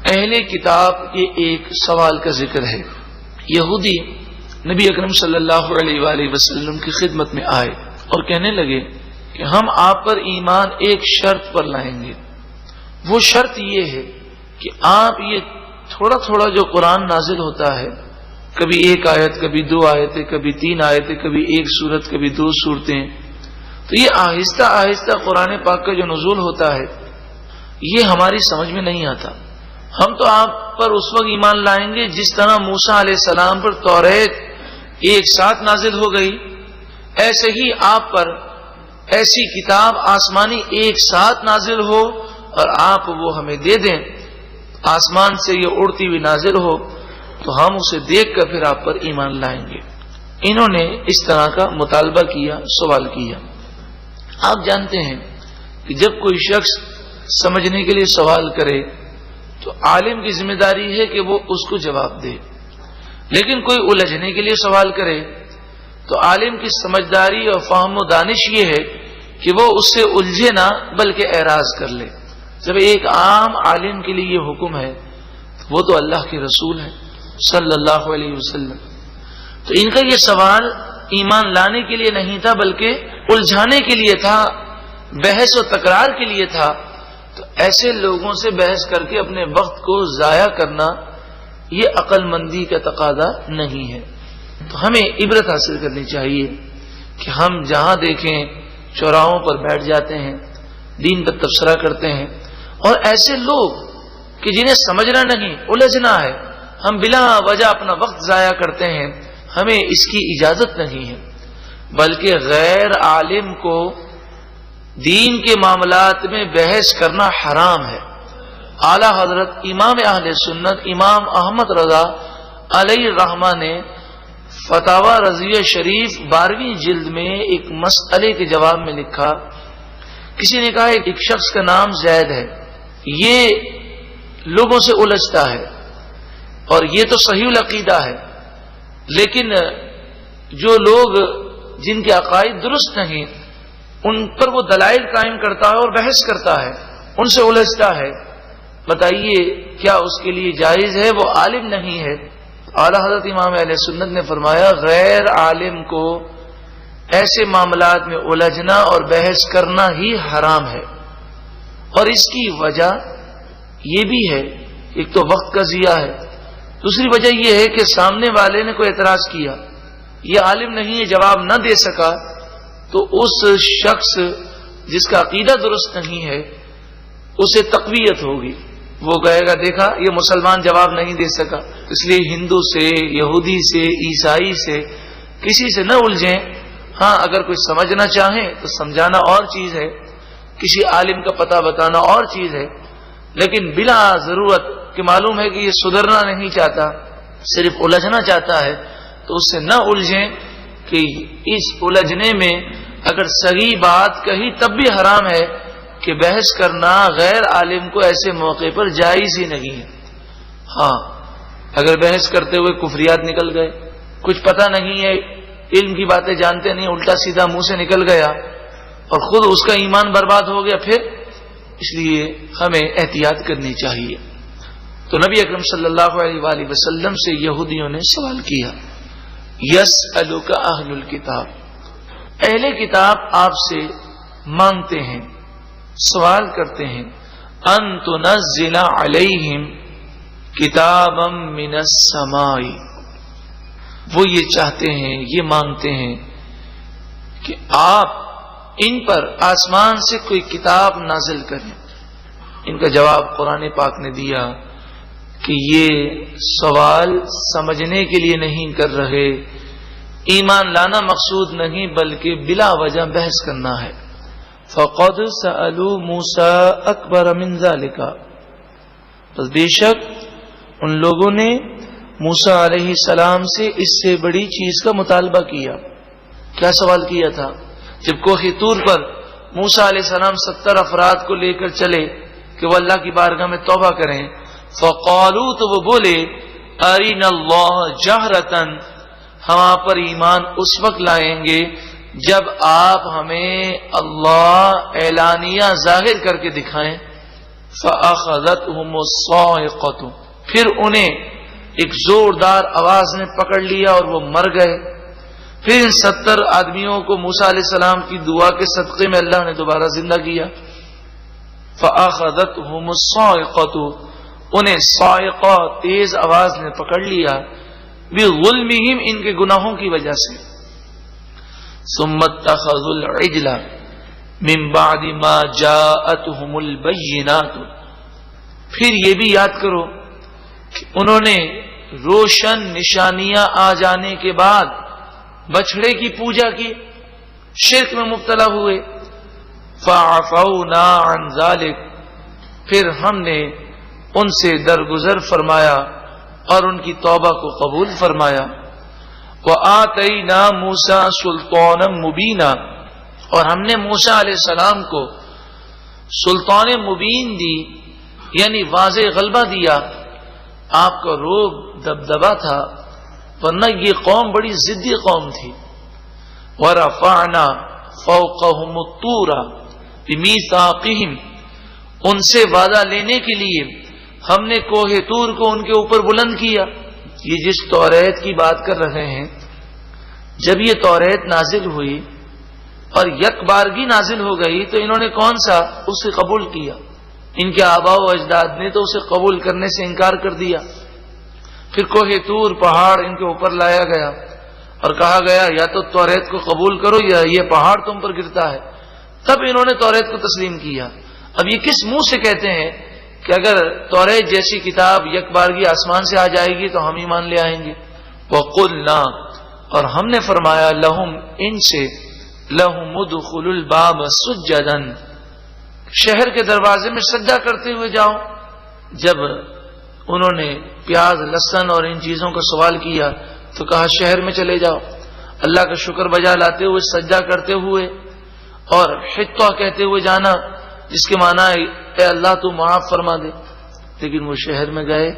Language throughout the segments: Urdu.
اہل کتاب کے ایک سوال کا ذکر ہے۔ یہودی نبی اکرم صلی اللہ علیہ وآلہ وسلم کی خدمت میں آئے اور کہنے لگے کہ ہم آپ پر ایمان ایک شرط پر لائیں گے۔ وہ شرط یہ ہے کہ آپ یہ تھوڑا تھوڑا جو قرآن نازل ہوتا ہے، کبھی ایک آیت، کبھی 2 آیتیں، کبھی 3 آیتیں، کبھی ایک سورت، کبھی 2 سورتیں، تو یہ آہستہ آہستہ قرآن پاک کا جو نزول ہوتا ہے یہ ہماری سمجھ میں نہیں آتا۔ ہم تو آپ پر اس وقت ایمان لائیں گے جس طرح موسیٰ علیہ السلام پر توریت ایک ساتھ نازل ہو گئی، ایسے ہی آپ پر ایسی کتاب آسمانی ایک ساتھ نازل ہو اور آپ وہ ہمیں دے دیں، آسمان سے یہ اڑتی ہوئی نازل ہو تو ہم اسے دیکھ کر پھر آپ پر ایمان لائیں گے۔ انہوں نے اس طرح کا مطالبہ کیا، سوال کیا۔ آپ جانتے ہیں کہ جب کوئی شخص سمجھنے کے لیے سوال کرے تو عالم کی ذمہ داری ہے کہ وہ اس کو جواب دے، لیکن کوئی الجھنے کے لیے سوال کرے تو عالم کی سمجھداری اور فہم و دانش یہ ہے کہ وہ اس سے الجھے نہ بلکہ اعراض کر لے۔ جب ایک عام عالم کے لیے یہ حکم ہے تو وہ تو اللہ کے رسول ہے صلی اللہ علیہ وسلم، تو ان کا یہ سوال ایمان لانے کے لیے نہیں تھا بلکہ الجھانے کے لیے تھا، بحث و تکرار کے لیے تھا۔ تو ایسے لوگوں سے بحث کر کے اپنے وقت کو ضائع کرنا یہ عقل مندی کا تقاضا نہیں ہے۔ تو ہمیں عبرت حاصل کرنی چاہیے کہ ہم جہاں دیکھیں چوراہوں پر بیٹھ جاتے ہیں، دین پر تبصرہ کرتے ہیں، اور ایسے لوگ کہ جنہیں سمجھنا نہیں، الجھنا ہے، ہم بلا وجہ اپنا وقت ضائع کرتے ہیں، ہمیں اس کی اجازت نہیں ہے، بلکہ غیر عالم کو دین کے معاملات میں بحث کرنا حرام ہے۔ اعلی حضرت امام اہل سنت امام احمد رضا علیہ الرحمہ نے فتاوی رضویہ شریف 12ویں جلد میں ایک مسئلے کے جواب میں لکھا، کسی نے کہا ایک شخص کا نام زید ہے، یہ لوگوں سے الجھتا ہے اور یہ تو صحیح العقیدہ ہے، لیکن جو لوگ جن کے عقائد درست نہیں ان پر وہ دلائل قائم کرتا ہے اور بحث کرتا ہے، ان سے الجھتا ہے، بتائیے کیا اس کے لیے جائز ہے؟ وہ عالم نہیں ہے۔ اعلیٰ حضرت امام اہل سنت نے فرمایا غیر عالم کو ایسے معاملات میں الجھنا اور بحث کرنا ہی حرام ہے، اور اس کی وجہ یہ بھی ہے، ایک تو وقت کا ضیاع ہے، دوسری وجہ یہ ہے کہ سامنے والے نے کوئی اعتراض کیا، یہ عالم نہیں ہے، جواب نہ دے سکا، تو اس شخص جس کا عقیدہ درست نہیں ہے اسے تقویت ہوگی، وہ کہے گا دیکھا یہ مسلمان جواب نہیں دے سکا، اس لیے ہندو سے، یہودی سے، عیسائی سے کسی سے نہ الجھیں۔ ہاں اگر کوئی سمجھنا چاہیں تو سمجھانا اور چیز ہے، کسی عالم کا پتہ بتانا اور چیز ہے، لیکن بلا ضرورت کہ معلوم ہے کہ یہ سدھرنا نہیں چاہتا، صرف الجھنا چاہتا ہے، تو اس سے نہ الجھیں کہ اس الجھنے میں اگر صحیح بات کہی تب بھی حرام ہے کہ بحث کرنا غیر عالم کو ایسے موقع پر جائز ہی نہیں ہے۔ ہاں اگر بحث کرتے ہوئے کفریات نکل گئے، کچھ پتہ نہیں ہے، علم کی باتیں جانتے نہیں، الٹا سیدھا منہ سے نکل گیا اور خود اس کا ایمان برباد ہو گیا، پھر اس لیے ہمیں احتیاط کرنی چاہیے۔ تو نبی اکرم صلی اللہ علیہ وآلہ وسلم سے یہودیوں نے سوال کیا، یسألک اہل الکتاب، اہل کتاب آپ سے مانگتے ہیں، سوال کرتے ہیں، ان تنزل علیہم کتابا من السماء، وہ یہ چاہتے ہیں، یہ مانگتے ہیں کہ آپ ان پر آسمان سے کوئی کتاب نازل کریں۔ ان کا جواب قرآن پاک نے دیا کہ یہ سوال سمجھنے کے لیے نہیں کر رہے، ایمان لانا مقصود نہیں بلکہ بلا وجہ بحث کرنا ہے۔ فَقَدْ سَأَلُوا مُوسَىٰ أَكْبَرَ مِنْ ذَلِكَ، بس بے شک ان لوگوں نے موسیٰ علیہ السلام سے اس سے بڑی چیز کا مطالبہ کیا۔ کیا سوال کیا تھا؟ جب کوہ طور پر موسیٰ علیہ السلام 70 افراد کو لے کر چلے کہ وہ اللہ کی بارگاہ میں توبہ کریں، فَقَالُوا، تو وہ بولے، أَرِنَا اللَّهَ جَهْرَةً، ہم آپ پر ایمان اس وقت لائیں گے جب آپ ہمیں اللہ اعلانیہ ظاہر کر کے دکھائیں، فَأَخَذَتْهُمُ الصَّاعِقَةُ، پھر انہیں ایک زوردار آواز نے پکڑ لیا اور وہ مر گئے۔ پھر ان 70 آدمیوں کو موسیٰ علیہ السلام کی دعا کے صدقے میں اللہ نے دوبارہ زندہ کیا۔ فَأَخَذَتْهُمُ الصَّاعِقَةُ، انہیں صاعقہ تیز آواز نے پکڑ لیا، بِظُلْمِهِمْ، ان کے گناہوں کی وجہ سے۔ ثُمَّ اتَّخَذُوا الْعِجْلَ مِن بَعْدِ مَا جَاءَتْهُمُ الْبَيِّنَاتُ، پھر یہ بھی یاد کرو کہ انہوں نے روشن نشانیاں آ جانے کے بعد بچڑے کی پوجا کی، شرک میں مبتلا ہوئے۔ فَعَفَوْنَا عَنْ ذَلِكَ، پھر ہم نے ان سے درگزر فرمایا اور ان کی توبہ کو قبول فرمایا۔ وَآتَيْنَا مُوسَىٰ سُلْطَانًا مُبِينًا، اور ہم نے موسیٰ علیہ السلام کو سلطان مبین دی، یعنی واضح غلبہ دیا۔ آپ کا روب دبدبا تھا، ورنہ یہ قوم بڑی ضدی قوم تھی۔ وَرَفَعْنَا فَوْقَهُمُ الطُّورَ بِمِيثَاقِهِمْ، ان سے وعدہ لینے کے لیے ہم نے کوہ طور کو ان کے اوپر بلند کیا۔ یہ جس توریت کی بات کر رہے ہیں، جب یہ توریت نازل ہوئی اور یک بارگی نازل ہو گئی تو انہوں نے کون سا اسے قبول کیا؟ ان کے آباء و اجداد نے تو اسے قبول کرنے سے انکار کر دیا۔ پھر کوہ طور پہاڑ ان کے اوپر لایا گیا اور کہا گیا یا تو توریت کو قبول کرو یا یہ پہاڑ تم پر گرتا ہے۔ تب انہوں نے توریت کو تسلیم کیا۔ اب یہ کس منہ سے کہتے ہیں کہ اگر توریت جیسی کتاب یک بارگی آسمان سے آ جائے گی تو ہم ایمان لے آئیں گے؟ وَقُلْنَا، اور ہم نے فرمایا، لہم، ان سے، لہم ادخلوا الباب سجدا، شہر کے دروازے میں سجدہ کرتے ہوئے جاؤ۔ جب انہوں نے پیاز، لہسن اور ان چیزوں کا سوال کیا تو کہا شہر میں چلے جاؤ، اللہ کا شکر بجا لاتے ہوئے، سجدہ کرتے ہوئے، اور حطہ کہتے ہوئے جانا، جس کے معنی ہے اے اللہ تو معاف فرما دے۔ لیکن وہ شہر میں گئے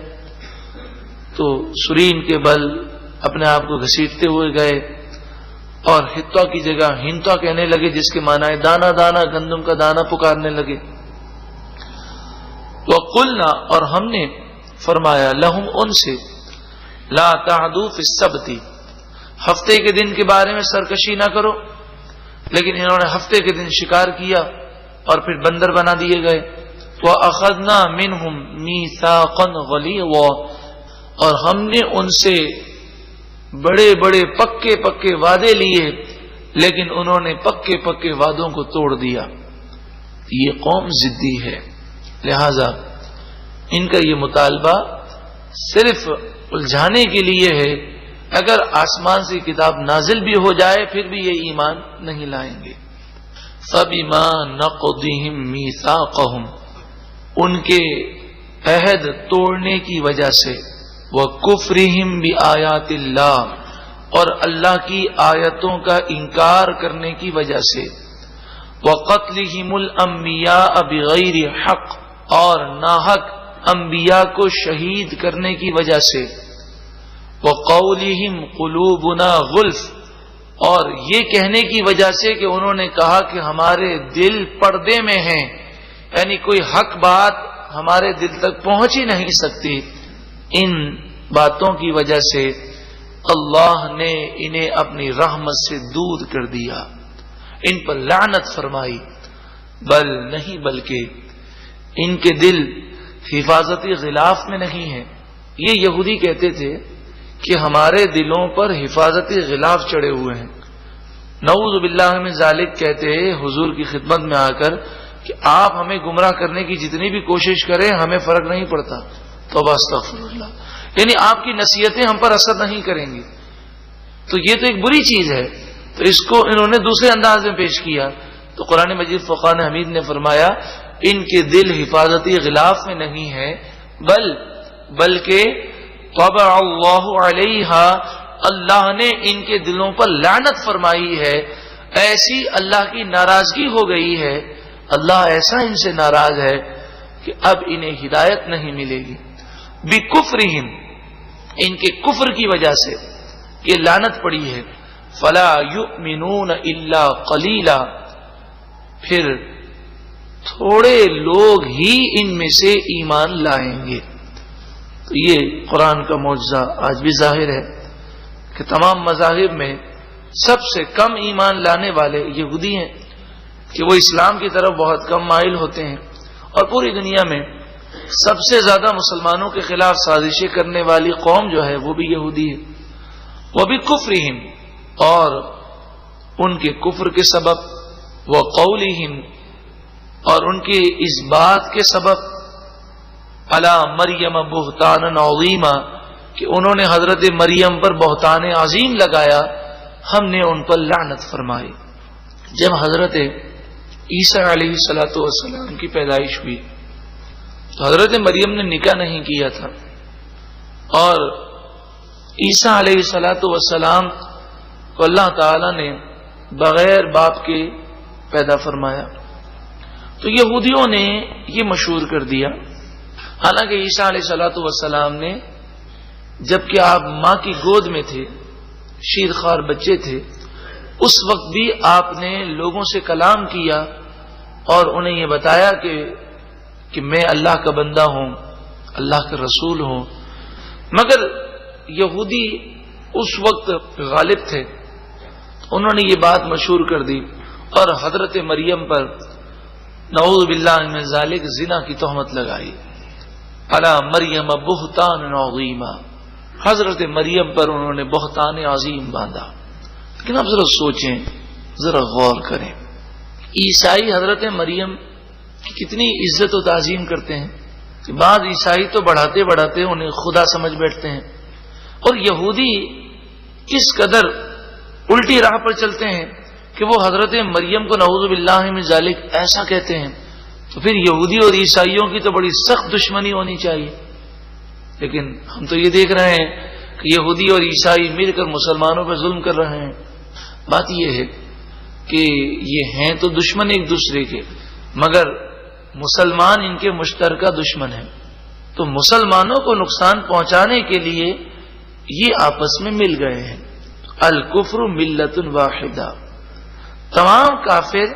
تو سرین کے بل اپنے آپ کو گھسیٹتے ہوئے گئے اور حطہ کی جگہ ہنتا کہنے لگے، جس کے معنی ہے دانا دانا، گندم کا دانا پکارنے لگے۔ وَقُلْنَا، اور ہم نے فرمایا، لہم، ان سے، لا تعدوا فی السبت، ہفتے کے دن کے بارے میں سرکشی نہ کرو۔ لیکن انہوں نے ہفتے کے دن شکار کیا اور پھر بندر بنا دیے گئے۔ وَأَخَذْنَا مِنْهُمْ مِيثَاقًا غَلِيظًا، اور ہم نے ان سے بڑے بڑے پکے پکے وعدے لیے، لیکن انہوں نے پکے پکے وعدوں کو توڑ دیا۔ یہ قوم ضدی ہے، لہذا ان کا یہ مطالبہ صرف الجھانے کے لیے ہے۔ اگر آسمان سے کتاب نازل بھی ہو جائے پھر بھی یہ ایمان نہیں لائیں گے۔ فَبِمَا نَقْضِهِمْ مِيثَاقَهُمْ، ان کے عہد توڑنے کی وجہ سے، وَكُفْرِهِمْ بِآيَاتِ اللَّهِ، اور اللہ کی آیتوں کا انکار کرنے کی وجہ سے، وَقَتْلِهِمُ الْأَنْبِيَاءَ بِغَيْرِ حَقٍّ، اور ناحق انبیاء کو شہید کرنے کی وجہ سے، وَقَوْلِهِمْ قُلُوبُنَا غُلْفٌ، اور یہ کہنے کی وجہ سے کہ انہوں نے کہا کہ ہمارے دل پردے میں ہیں، یعنی کوئی حق بات ہمارے دل تک پہنچ ہی نہیں سکتی۔ ان باتوں کی وجہ سے اللہ نے انہیں اپنی رحمت سے دور کر دیا، ان پر لعنت فرمائی۔ بل نہیں، بلکہ ان کے دل حفاظتی غلاف میں نہیں ہیں۔ یہ یہودی کہتے تھے کہ ہمارے دلوں پر حفاظتی غلاف چڑھے ہوئے ہیں۔ نعوذ باللہ من ذالک کہتے حضور کی خدمت میں آ کر کہ آپ ہمیں گمراہ کرنے کی جتنی بھی کوشش کریں ہمیں فرق نہیں پڑتا۔ توبہ استغفر اللہ، یعنی آپ کی نصیحتیں ہم پر اثر نہیں کریں گی۔ تو یہ تو ایک بری چیز ہے، تو اس کو انہوں نے دوسرے انداز میں پیش کیا۔ تو قرآن مجید فرقان حمید نے فرمایا ان کے دل حفاظتی غلاف میں نہیں ہے، بلکہ طبع اللہ علیہا، اللہ نے ان کے دلوں پر لعنت فرمائی ہے، ایسی اللہ کی ناراضگی ہو گئی ہے، اللہ ایسا ان سے ناراض ہے کہ اب انہیں ہدایت نہیں ملے گی۔ بکفرہم، ان کے کفر کی وجہ سے یہ لعنت پڑی ہے۔ فلا یؤمنون الا قلیلا، پھر تھوڑے لوگ ہی ان میں سے ایمان لائیں گے۔ تو یہ قرآن کا معجزہ آج بھی ظاہر ہے کہ تمام مذاہب میں سب سے کم ایمان لانے والے یہودی ہیں، کہ وہ اسلام کی طرف بہت کم مائل ہوتے ہیں، اور پوری دنیا میں سب سے زیادہ مسلمانوں کے خلاف سازشیں کرنے والی قوم جو ہے وہ بھی یہودی ہے۔ وہ بھی کفرہم، اور ان کے کفر کے سبب، وہ قولہم، اور ان کے اس بات کے سبب، علی مریم بہتانا عظیما، کہ انہوں نے حضرت مریم پر بہتان عظیم لگایا، ہم نے ان پر لعنت فرمائی۔ جب حضرت عیسیٰ علیہ السلام کی پیدائش ہوئی تو حضرت مریم نے نکاح نہیں کیا تھا، اور عیسیٰ علیہ السلام کو اللہ تعالی نے بغیر باپ کے پیدا فرمایا۔ تو یہودیوں نے یہ مشہور کر دیا، حالانکہ عیسیٰ علیہ السلام نے جبکہ آپ ماں کی گود میں تھے، شیر خوار بچے تھے، اس وقت بھی آپ نے لوگوں سے کلام کیا اور انہیں یہ بتایا کہ میں اللہ کا بندہ ہوں، اللہ کا رسول ہوں۔ مگر یہودی اس وقت غالب تھے، انہوں نے یہ بات مشہور کر دی اور حضرت مریم پر نعوذ باللہ من ذالک زنا کی تہمت لگائی۔ علی مریم بہتان عظیما، حضرت مریم پر انہوں نے بہتان عظیم باندھا۔ لیکن اب ذرا سوچیں، ذرا غور کریں، عیسائی حضرت مریم کی کتنی عزت و تعظیم کرتے ہیں کہ بعض عیسائی تو بڑھاتے بڑھاتے انہیں خدا سمجھ بیٹھتے ہیں، اور یہودی کس قدر الٹی راہ پر چلتے ہیں کہ وہ حضرت مریم کو نعوذ باللہ من ذالک ایسا کہتے ہیں۔ تو پھر یہودی اور عیسائیوں کی تو بڑی سخت دشمنی ہونی چاہیے، لیکن ہم تو یہ دیکھ رہے ہیں کہ یہودی اور عیسائی مل کر مسلمانوں پر ظلم کر رہے ہیں۔ بات یہ ہے کہ یہ ہیں تو دشمن ایک دوسرے کے، مگر مسلمان ان کے مشترکہ دشمن ہیں، تو مسلمانوں کو نقصان پہنچانے کے لیے یہ آپس میں مل گئے ہیں۔ الکفر ملت واحدہ، تمام کافر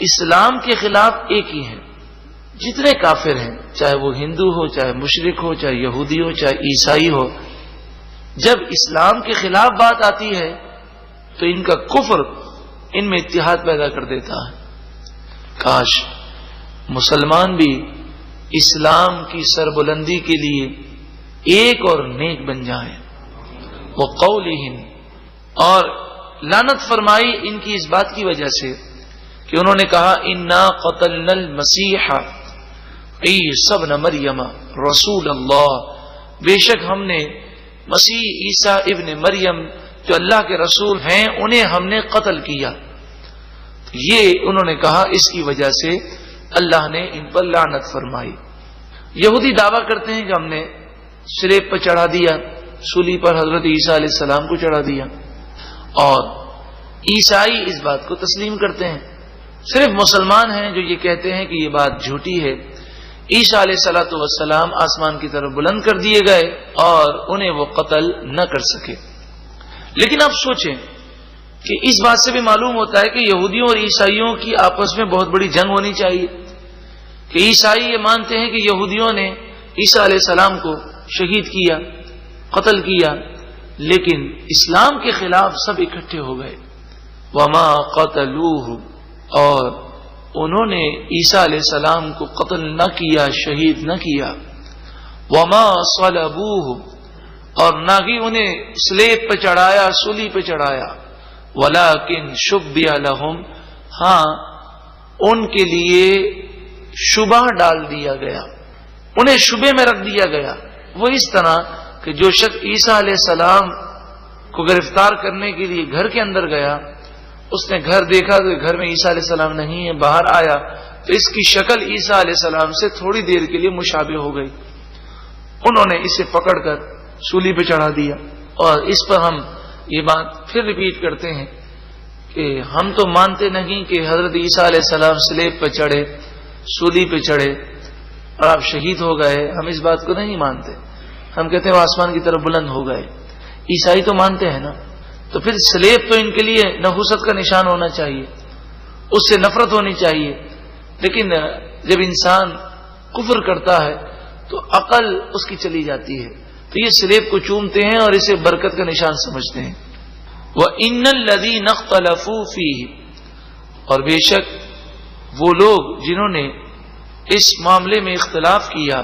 اسلام کے خلاف ایک ہی ہیں۔ جتنے کافر ہیں، چاہے وہ ہندو ہو، چاہے مشرک ہو، چاہے یہودی ہو، چاہے عیسائی ہو، جب اسلام کے خلاف بات آتی ہے تو ان کا کفر ان میں اتحاد پیدا کر دیتا ہے۔ کاش مسلمان بھی اسلام کی سربلندی کے لیے ایک اور نیک بن جائیں۔ وہ قولہم، اور لعنت فرمائی ان کی اس بات کی وجہ سے کہ انہوں نے کہا انا قتلنا المسیح عیسی ابن مریم رسول اللہ، بے شک ہم نے مسیح عیسیٰ ابن مریم جو اللہ کے رسول ہیں انہیں ہم نے قتل کیا۔ یہ انہوں نے کہا، اس کی وجہ سے اللہ نے ان پر لعنت فرمائی۔ یہودی دعویٰ کرتے ہیں کہ ہم نے سلیب پر چڑھا دیا، سولی پر حضرت عیسیٰ علیہ السلام کو چڑھا دیا، اور عیسائی اس بات کو تسلیم کرتے ہیں۔ صرف مسلمان ہیں جو یہ کہتے ہیں کہ یہ بات جھوٹی ہے، عیسیٰ علیہ السلام آسمان کی طرف بلند کر دیے گئے اور انہیں وہ قتل نہ کر سکے۔ لیکن آپ سوچیں کہ اس بات سے بھی معلوم ہوتا ہے کہ یہودیوں اور عیسائیوں کی آپس میں بہت بڑی جنگ ہونی چاہیے، کہ عیسائی یہ مانتے ہیں کہ یہودیوں نے عیسیٰ علیہ السلام کو شہید کیا، قتل کیا، لیکن اسلام کے خلاف سب اکٹھے ہو گئے۔ وما قتلوہ، اور انہوں نے عیسیٰ علیہ السلام کو قتل نہ کیا، شہید نہ کیا۔ وما صلبوہ، اور نہ ہی انہیں سلیب پہ چڑھایا، سولی پہ چڑھایا۔ ولکن شبہ لہم، ہاں ان کے لیے شبہ ڈال دیا گیا، انہیں شبہ میں رکھ دیا گیا۔ وہ اس طرح کہ جو شخص عیسیٰ علیہ السلام کو گرفتار کرنے کے لیے گھر کے اندر گیا، اس نے گھر دیکھا تو گھر میں عیسیٰ علیہ السلام نہیں ہے، باہر آیا تو اس کی شکل عیسیٰ علیہ السلام سے تھوڑی دیر کے لیے مشابہ ہو گئی۔ انہوں نے اسے پکڑ کر سولی پہ چڑھا دیا، اور اس پر ہم یہ بات پھر ریپیٹ کرتے ہیں کہ ہم تو مانتے نہیں کہ حضرت عیسیٰ علیہ السلام سلیب پہ چڑھے، سولی پہ چڑھے اور آپ شہید ہو گئے، ہم اس بات کو نہیں مانتے۔ ہم کہتے ہیں وہ آسمان کی طرف بلند ہو گئے۔ عیسائی تو مانتے ہیں نا تو پھر سلیب تو ان کے لیے نحوست کا نشان ہونا چاہیے، اس سے نفرت ہونی چاہیے. لیکن جب انسان کفر کرتا ہے تو عقل اس کی چلی جاتی ہے، تو یہ سلیب کو چومتے ہیں اور اسے برکت کا نشان سمجھتے ہیں. وَإِنَّ الَّذِينَ اخْتَلَفُوا فِيهِ، اور بے شک وہ لوگ جنہوں نے اس معاملے میں اختلاف کیا،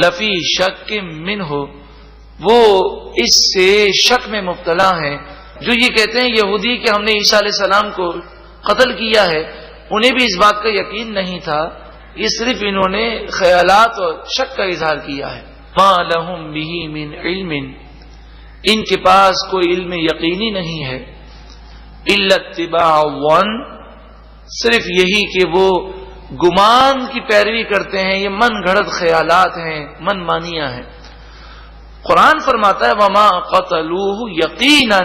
لفی شک منہ، وہ اس سے شک میں مبتلا ہیں. جو یہ کہتے ہیں یہودی کہ ہم نے عیسیٰ علیہ السلام کو قتل کیا ہے، انہیں بھی اس بات کا یقین نہیں تھا، یہ صرف انہوں نے خیالات اور شک کا اظہار کیا ہے. ما لہم بہ من علم، ان کے پاس کوئی علم یقینی نہیں ہے. الا اتباع الظن، صرف یہی کہ وہ گمان کی پیروی کرتے ہیں، یہ من گھڑت خیالات ہیں، من مانیاں ہیں. قرآن فرماتا ہے وما قتلوہ یقینا،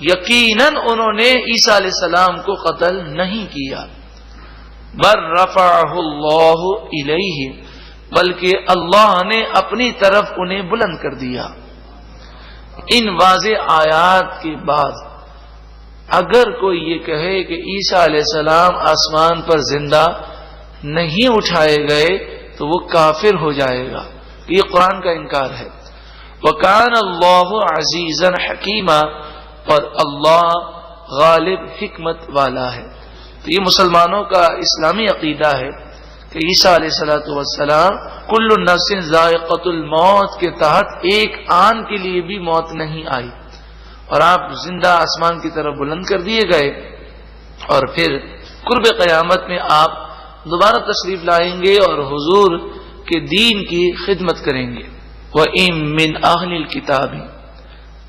یقیناً انہوں نے عیسیٰ علیہ السلام کو قتل نہیں کیا. بل رفعہ اللہ الیہ، بلکہ اللہ نے اپنی طرف انہیں بلند کر دیا. ان واضح آیات کے بعد اگر کوئی یہ کہے کہ عیسیٰ علیہ السلام آسمان پر زندہ نہیں اٹھائے گئے تو وہ کافر ہو جائے گا. یہ قرآن کا انکار ہے. وَكَانَ اللَّهُ عَزِيزًا حَكِيمًا، اور اللہ غالب حکمت والا ہے. تو یہ مسلمانوں کا اسلامی عقیدہ ہے کہ عیسیٰ علیہ الصلوۃ والسلام کل نفس ذائقۃ الموت کے تحت ایک آن کے لیے بھی موت نہیں آئی، اور آپ زندہ آسمان کی طرف بلند کر دیے گئے، اور پھر قرب قیامت میں آپ دوبارہ تشریف لائیں گے اور حضور کے دین کی خدمت کریں گے. وَإِن مِّنْ أَهْلِ الْكِتَابِ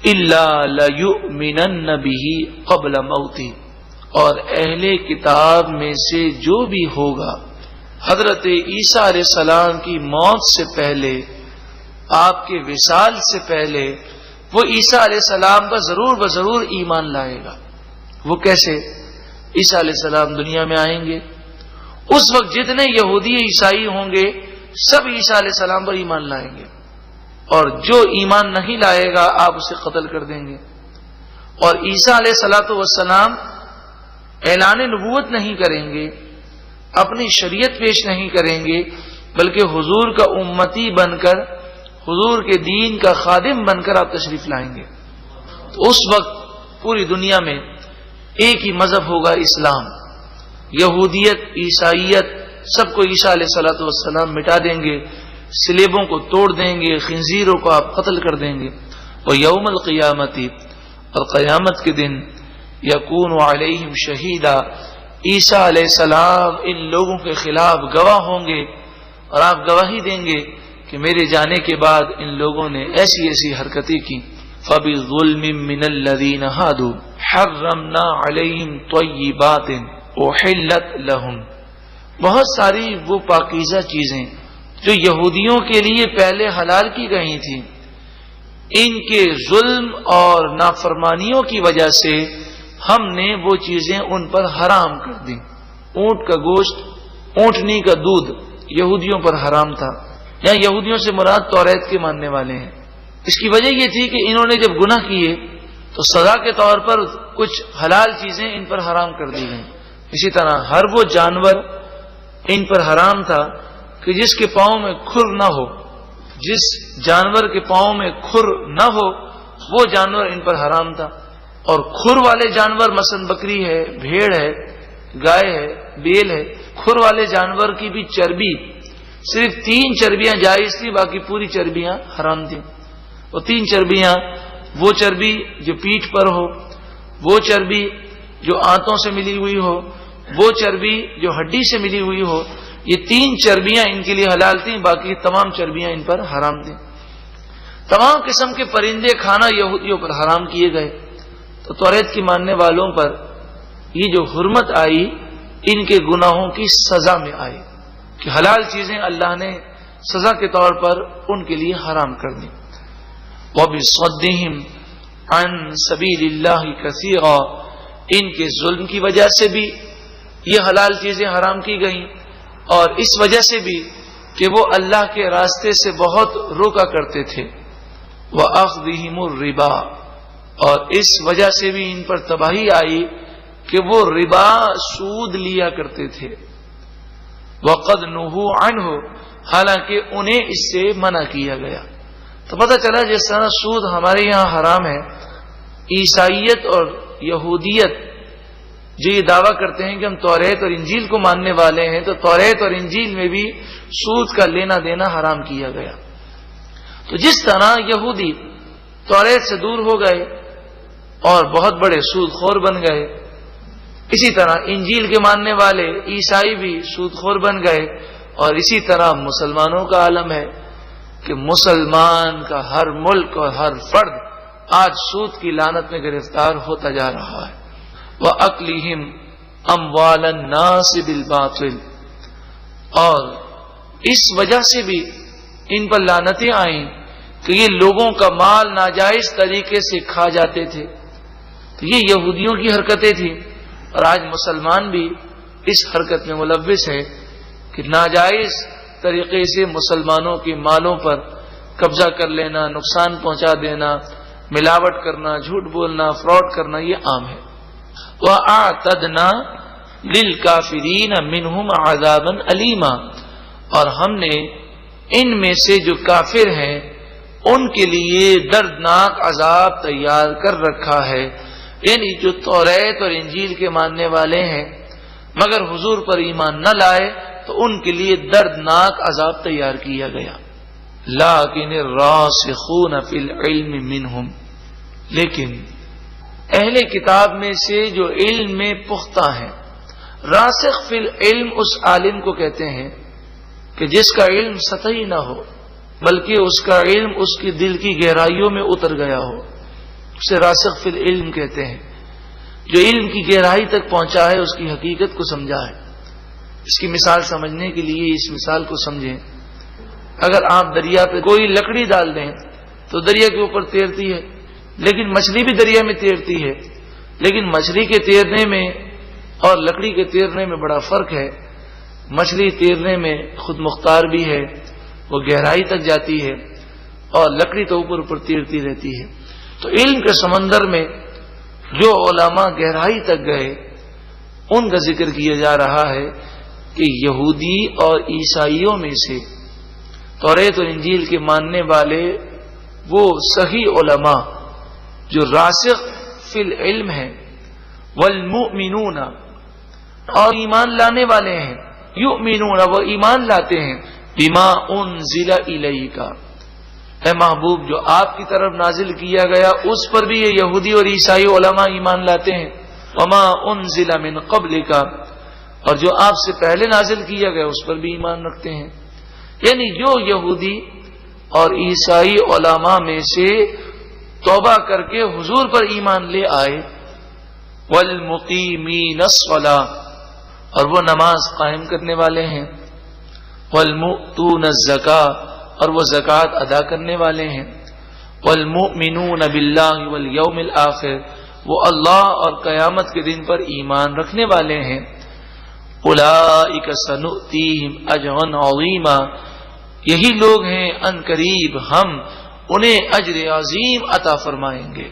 إِلَّا لَيُؤْمِنَنَّ بِهِ قَبْلَ مَوْتِهِ، اور اہل کتاب میں سے جو بھی ہوگا حضرت عیسیٰ علیہ السلام کی موت سے پہلے، آپ کے وصال سے پہلے، وہ عیسیٰ علیہ السلام کا ضرور بضرور ایمان لائے گا. وہ کیسے؟ عیسیٰ علیہ السلام دنیا میں آئیں گے، اس وقت جتنے یہودی عیسائی ہوں گے سب عیسیٰ علیہ السلام پر ایمان لائیں گے، اور جو ایمان نہیں لائے گا آپ اسے قتل کر دیں گے. اور عیسیٰ علیہ الصلوۃ والسلام اعلان نبوت نہیں کریں گے، اپنی شریعت پیش نہیں کریں گے، بلکہ حضور کا امتی بن کر، حضور کے دین کا خادم بن کر آپ تشریف لائیں گے. تو اس وقت پوری دنیا میں ایک ہی مذہب ہوگا، اسلام. یہودیت، عیسائیت سب کو عیسیٰ علیہ الصلوۃ والسلام مٹا دیں گے، سلیبوں کو توڑ دیں گے، خنزیروں کو آپ قتل کر دیں گے. وَيَوْمَ الْقِيَامَةِ، اور قیامت کے دن، یکون علیہم شہیدا، عیسیٰ علیہ السلام ان لوگوں کے خلاف گواہ ہوں گے، اور آپ گواہی دیں گے کہ میرے جانے کے بعد ان لوگوں نے ایسی ایسی حرکتیں کی. فَبِظُلْمٍ مِّنَ الَّذِينَ هَادُوا حَرَّمْنَا عَلَيْهِمْ طَيِّبَاتٍ أُحِلَّتْ لَهُمْ، بہت ساری وہ پاکیزہ چیزیں جو یہودیوں کے لیے پہلے حلال کی گئی تھیں، ان کے ظلم اور نافرمانیوں کی وجہ سے ہم نے وہ چیزیں ان پر حرام کر دیں. اونٹ کا گوشت، اونٹنی کا دودھ یہودیوں پر حرام تھا. یہاں یہودیوں سے مراد توریت کے ماننے والے ہیں. اس کی وجہ یہ تھی کہ انہوں نے جب گناہ کیے تو سزا کے طور پر کچھ حلال چیزیں ان پر حرام کر دی گئیں. اسی طرح ہر وہ جانور ان پر حرام تھا کہ جس کے پاؤں میں کھر نہ ہو، جس جانور کے پاؤں میں کھر نہ ہو وہ جانور ان پر حرام تھا. اور کھر والے جانور مثلا بکری ہے، بھیڑ ہے، گائے ہے، بیل ہے، کھر والے جانور کی بھی چربی، صرف 3 چربیاں جائز تھی، باقی پوری چربیاں حرام تھیں. وہ 3 چربیاں، وہ چربی جو پیٹھ پر ہو، وہ چربی جو آنتوں سے ملی ہوئی ہو، وہ چربی جو ہڈی سے ملی ہوئی ہو، یہ 3 چربیاں ان کے لیے حلال تھیں، باقی تمام چربیاں ان پر حرام تھیں. تمام قسم کے پرندے کھانا یہودیوں پر حرام کیے گئے. تو توریت کی ماننے والوں پر یہ جو حرمت آئی ان کے گناہوں کی سزا میں آئی کہ حلال چیزیں اللہ نے سزا کے طور پر ان کے لیے حرام کر دی. وَبِصَدِّهِمْ عَنْ سَبِيلِ اللَّهِ كَثِيرًا، ان کے ظلم کی وجہ سے بھی یہ حلال چیزیں حرام کی گئیں، اور اس وجہ سے بھی کہ وہ اللہ کے راستے سے بہت روکا کرتے تھے. وَأَخْذِهِمُ الرِّبَا، اور اس وجہ سے بھی ان پر تباہی آئی کہ وہ ربا سود لیا کرتے تھے. وقد نہوا عنہ، حالانکہ انہیں اس سے منع کیا گیا. تو پتہ چلا جس طرح سود ہمارے یہاں حرام ہے، عیسائیت اور یہودیت جو یہ دعویٰ کرتے ہیں کہ ہم توریت اور انجیل کو ماننے والے ہیں، تو توریت اور انجیل میں بھی سود کا لینا دینا حرام کیا گیا. تو جس طرح یہودی توریت سے دور ہو گئے اور بہت بڑے سود خور بن گئے، اسی طرح انجیل کے ماننے والے عیسائی بھی سود خور بن گئے. اور اسی طرح مسلمانوں کا عالم ہے کہ مسلمان کا ہر ملک اور ہر فرد آج سود کی لعنت میں گرفتار ہوتا جا رہا ہے. وَأَكْلِهِمْ أَمْوَالَ النَّاسِ بِالْبَاطِلِ، اور اس وجہ سے بھی ان پر لعنتیں آئیں کہ یہ لوگوں کا مال ناجائز طریقے سے کھا جاتے تھے. تو یہ یہودیوں کی حرکتیں تھیں، اور آج مسلمان بھی اس حرکت میں ملوث ہے کہ ناجائز طریقے سے مسلمانوں کے مالوں پر قبضہ کر لینا، نقصان پہنچا دینا، ملاوٹ کرنا، جھوٹ بولنا، فراڈ کرنا، یہ عام ہے. وَأَعْتَدْنَا لِلْكَافِرِينَ مِنْهُمْ عَذَابًا أَلِيمًا، اور ہم نے ان میں سے جو کافر ہیں ان کے لیے دردناک عذاب تیار کر رکھا ہے. یعنی جو توریت اور انجیل کے ماننے والے ہیں مگر حضور پر ایمان نہ لائے تو ان کے لیے دردناک عذاب تیار کیا گیا. لیکن الراسخون فی العلم منہم، لیکن اہل کتاب میں سے جو علم میں پختہ ہیں، راسخ فی العلم اس عالم کو کہتے ہیں کہ جس کا علم سطحی نہ ہو بلکہ اس کا علم اس کی دل کی گہرائیوں میں اتر گیا ہو، اسے راسخ فی العلم کہتے ہیں. جو علم کی گہرائی تک پہنچا ہے، اس کی حقیقت کو سمجھا ہے. اس کی مثال سمجھنے کے لیے اس مثال کو سمجھیں. اگر آپ دریا پہ کوئی لکڑی ڈال دیں تو دریا کے اوپر تیرتی ہے، لیکن مچھلی بھی دریا میں تیرتی ہے. لیکن مچھلی کے تیرنے میں اور لکڑی کے تیرنے میں بڑا فرق ہے. مچھلی تیرنے میں خود مختار بھی ہے، وہ گہرائی تک جاتی ہے، اور لکڑی تو اوپر اوپر تیرتی رہتی ہے. تو علم کے سمندر میں جو علماء گہرائی تک گئے ان کا ذکر کیا جا رہا ہے کہ یہودی اور عیسائیوں میں سے توریت اور انجیل کے ماننے والے وہ صحیح علماء جو راسخ فی العلم ہیں، والمؤمنون، اور ایمان لانے والے ہیں، یؤمنون، وہ ایمان لاتے ہیں، بما انزل الیک، اے محبوب جو آپ کی طرف نازل کیا گیا اس پر بھی یہ یہودی اور عیسائی علماء ایمان لاتے ہیں. وما انزل من قبلک، اور جو آپ سے پہلے نازل کیا گیا اس پر بھی ایمان رکھتے ہیں. یعنی جو یہودی اور عیسائی علماء میں سے توبہ کر کے حضور پر ایمان لے آئے، والمقیمین الصلاۃ، اور وہ نماز قائم کرنے والے ہیں، والمؤتون الزکاۃ، اور وہ زکوٰۃ ادا کرنے والے ہیں، والمؤمنون باللہ والیوم الآخر، وہ اللہ اور قیامت کے دن پر ایمان رکھنے والے ہیں. اولئک سنؤتیہم اجرا عظیما، یہی لوگ ہیں ان قریب ہم انہیں اجر عظیم عطا فرمائیں گے.